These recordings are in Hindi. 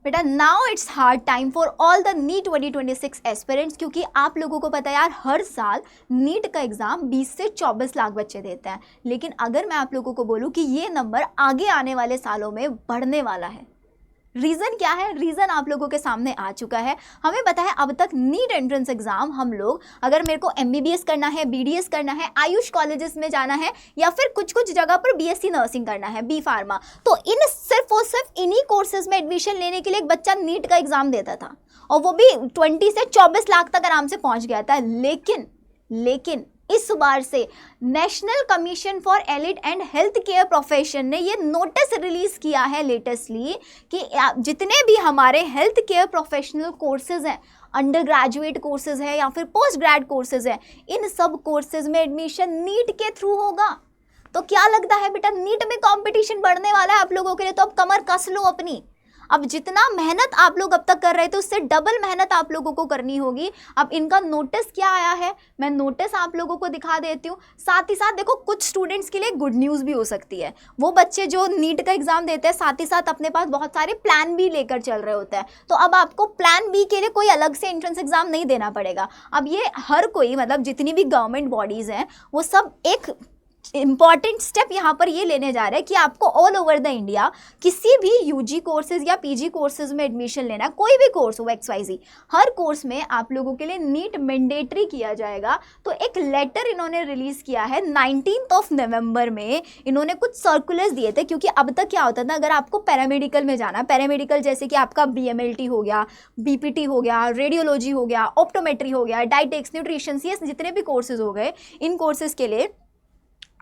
बेटा now it's hard time for all the NEET 2026 aspirants, क्योंकि आप लोगों को पता है यार हर साल नीट का एग्जाम 20 से 24 लाख बच्चे देते हैं। लेकिन अगर मैं आप लोगों को बोलूं कि ये नंबर आगे आने वाले सालों में बढ़ने वाला है, रीज़न क्या है? रीज़न आप लोगों के सामने आ चुका है। हमें पता है अब तक नीट एंट्रेंस एग्जाम हम लोग, अगर मेरे को MBBS करना है, BDS करना है, आयुष कॉलेजेस में जाना है, या फिर कुछ कुछ जगह पर BSc नर्सिंग करना है, B फार्मा, तो इन सिर्फ और सिर्फ इन्हीं कोर्सेज में एडमिशन लेने के लिए एक बच्चा नीट का एग्जाम देता था, और वो भी 20 से 24 लाख तक आराम से पहुंच गया था। लेकिन इस बार से national commission for allied and health care profession ने ये नोटिस रिलीज किया है लेटेस्टली कि जितने भी हमारे हेल्थ केयर प्रोफेशनल कोर्सेज हैं, अंडर ग्रेजुएट कोर्सेज है या फिर पोस्ट ग्रेड कोर्सेज है, इन सब कोर्सेज में एडमिशन नीट के थ्रू होगा। तो क्या लगता है बेटा, नीट में कंपटीशन बढ़ने वाला है आप लोगों के लिए, तो अब कमर कस लो अपनी। अब जितना मेहनत आप लोग अब तक कर रहे थे उससे डबल मेहनत आप लोगों को करनी होगी। अब इनका नोटिस क्या आया है, मैं नोटिस आप लोगों को दिखा देती हूँ। साथ ही साथ देखो, कुछ स्टूडेंट्स के लिए गुड न्यूज़ भी हो सकती है। वो बच्चे जो नीट का एग्जाम देते हैं साथ ही साथ अपने पास बहुत सारे प्लान बी लेकर चल रहे होते हैं, तो अब आपको प्लान बी के लिए कोई अलग से एंट्रेंस एग्जाम नहीं देना पड़ेगा। अब ये हर कोई, मतलब जितनी भी गवर्नमेंट बॉडीज़ हैं, वो सब एक इंपॉर्टेंट स्टेप यहाँ पर ये लेने जा रहे हैं कि आपको ऑल ओवर द इंडिया किसी भी UG कोर्सेज या PG कोर्सेज में एडमिशन लेना है, कोई भी कोर्स हो XYZ, हर कोर्स में आप लोगों के लिए नीट मैंडेटरी किया जाएगा। तो एक लेटर इन्होंने रिलीज किया है 19 नवंबर में। इन्होंने कुछ सर्कुलर्स दिए थे, क्योंकि अब तक क्या होता था, अगर आपको पैरामेडिकल में जाना, पैरामेडिकल जैसे कि आपका BMLT हो गया, BPT हो गया, रेडियोलॉजी हो गया, ऑप्टोमेट्री हो गया, डाइटेक्स, न्यूट्रिशन, ये जितने भी कोर्सेज हो गए, इन कोर्सेज के लिए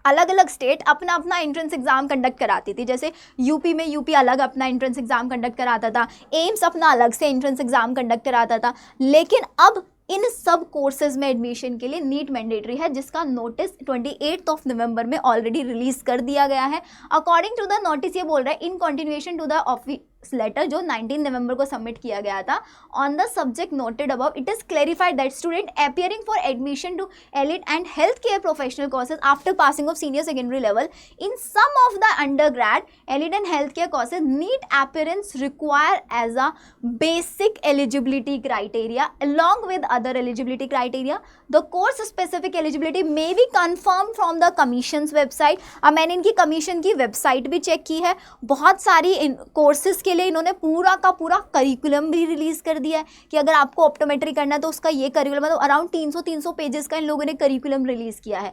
अलग अलग स्टेट अपना अपना एंट्रेंस एग्जाम कंडक्ट कराती थी। जैसे यूपी में यूपी अलग अपना एंट्रेंस एग्जाम कंडक्ट कराता था, एम्स अपना अलग से एंट्रेंस एग्जाम कंडक्ट कराता था। लेकिन अब इन सब कोर्सेज में एडमिशन के लिए नीट मैंडेटरी है, जिसका नोटिस 28 नवंबर में ऑलरेडी रिलीज कर दिया गया है। अकॉर्डिंग टू द नोटिस ये बोल रहा है, in continuation to the office letter जो 19 नवंबर को सबमिट किया गया था, on the subject noted above it is clarified that student appearing for admission to allied and health care professional courses after passing of senior secondary level in some of the undergrad allied and health care courses NEET appearance require as a basic eligibility criteria along with other eligibility criteria. The course specific eligibility may be confirmed from the commission's website. अब मैंने इनकी कमीशन की वेबसाइट भी चेक की है, बहुत सारी कोर्सेज के लिए इन्होंने पूरा का पूरा करिकुलम भी रिलीज कर दिया है कि अगर आपको ऑप्टोमेट्री करना है तो उसका ये करिकुलम, मतलब अराउंड 300 पेजेस का इन लोगों ने करिकुलम रिलीज किया है।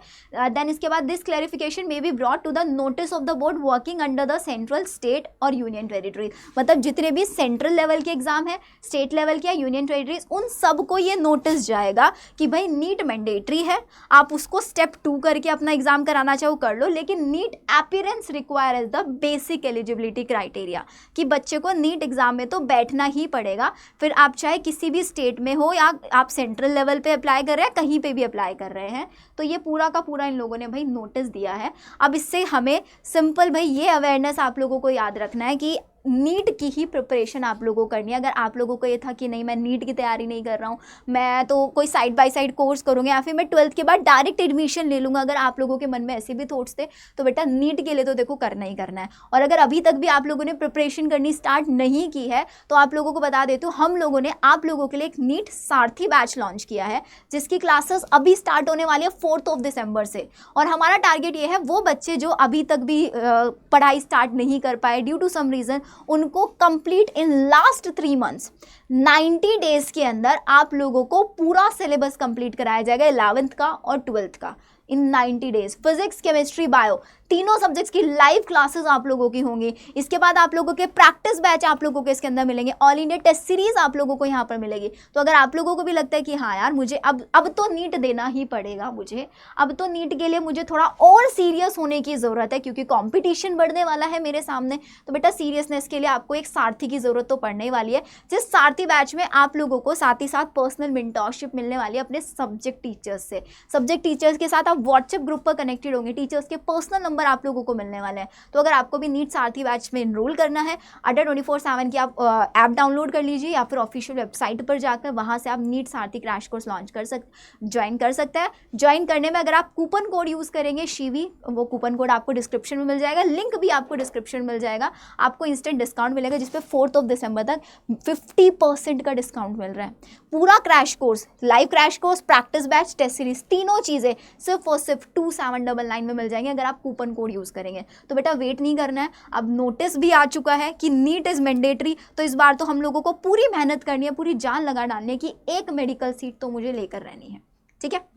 देन इसके बाद this clarification may be brought to the notice of the board working under the central, state और यूनियन टेरिटरी। मतलब जितने भी सेंट्रल लेवल के एग्जाम है, स्टेट लेवल के या यूनियन टेरिटरीज, उन सबको ये नोटिस जाएगा कि भाई नीट मैंडेटरी है, आप उसको स्टेप 2 करके अपना एग्जाम कराना चाहो कर लो, लेकिन NEET appearance require as the basic eligibility criteria, कि बच्चे को नीट एग्जाम में तो बैठना ही पड़ेगा। फिर आप चाहे किसी भी स्टेट में हो या आप सेंट्रल लेवल पे अप्लाई कर रहे हैं, कहीं पे भी अप्लाई कर रहे हैं, तो ये पूरा का पूरा इन लोगों ने भाई नोटिस दिया है। अब इससे हमें सिंपल भाई ये अवेयरनेस आप लोगों को याद रखना है कि नीट की ही प्रिपरेशन आप लोगों को करनी है। अगर आप लोगों को ये था कि नहीं मैं नीट की तैयारी नहीं कर रहा हूँ, मैं तो कोई साइड बाय साइड कोर्स करूँगा या फिर मैं 12th के बाद डायरेक्ट एडमिशन ले लूँगा, अगर आप लोगों के मन में ऐसे भी थॉट्स थे, तो बेटा नीट के लिए तो देखो करना ही करना है। और अगर अभी तक भी आप लोगों ने प्रिपरेशन करनी स्टार्ट नहीं की है, तो आप लोगों को बता देती हूँ, हम लोगों ने आप लोगों के लिए एक नीट सारथी बैच लॉन्च किया है, जिसकी क्लासेस अभी स्टार्ट होने वाली है 4 दिसंबर से। और हमारा टारगेट ये है, वो बच्चे जो अभी तक भी पढ़ाई स्टार्ट नहीं कर पाए ड्यू टू सम रीज़न, उनको complete in last 3 months 90 days के अंदर आप लोगों को पूरा सिलेबस कंप्लीट कराया जाएगा 11th का और 12th का इन 90 डेज। फिजिक्स, केमिस्ट्री, बायो, तीनों सब्जेक्ट्स की लाइव क्लासेस आप लोगों की होंगी। इसके बाद आप लोगों के प्रैक्टिस बैच आप लोगों के इसके अंदर मिलेंगे, ऑल इंडिया टेस्ट सीरीज आप लोगों को यहाँ पर मिलेगी। तो अगर आप लोगों को भी लगता है कि हाँ यार मुझे अब तो नीट देना ही पड़ेगा, मुझे अब तो नीट के लिए मुझे थोड़ा और सीरियस होने की ज़रूरत है, क्योंकि कॉम्पिटिशन बढ़ने वाला है मेरे सामने, तो बेटा सीरियसनेस के लिए आपको एक सारथी की ज़रूरत तो पड़ने वाली है। जिस सारथी बैच में आप लोगों को साथ ही साथ पर्सनल मेंटरशिप मिलने वाली है अपने सब्जेक्ट टीचर्स से। सब्जेक्ट टीचर्स के साथ आप व्हाट्सएप ग्रुप पर कनेक्टेड होंगे, टीचर्स के पर्सनल नंबर आप लोगों को मिलने वाले हैं। तो अगर आपको भी नीट सारथी बैच में इनरोल करना है, अड्डा 24/7 की आप ऐप डाउनलोड कर लीजिए या फिर ऑफिशियल वेबसाइट पर जाकर वहाँ से आप नीट सारथी क्रैश कोर्स ज्वाइन कर सकते हैं। ज्वाइन करने में अगर आप कूपन कोड यूज़ करेंगे शिवी, वो कूपन कोड आपको डिस्क्रिप्शन में मिल जाएगा, लिंक भी आपको डिस्क्रिप्शन में मिल जाएगा। आपको इंस्टेंट डिस्काउंट मिलेगा जिसपे 4 दिसंबर तक 50% का डिस्काउंट मिल रहा है। पूरा crash course, live crash course, practice batch, test series, तीनों चीज़ें सिर्फ और सिर्फ 2799 में मिल जाएंगे अगर आप कूपन कोड यूज़ करेंगे। तो बेटा वेट नहीं करना है, अब नोटिस भी आ चुका है कि नीट इज़ मैंडेटरी, तो इस बार तो हम लोगों को पूरी मेहनत करनी है, पूरी जान लगा डालनी है कि एक मेडिकल सीट तो मुझे लेकर रहनी है। ठीक है।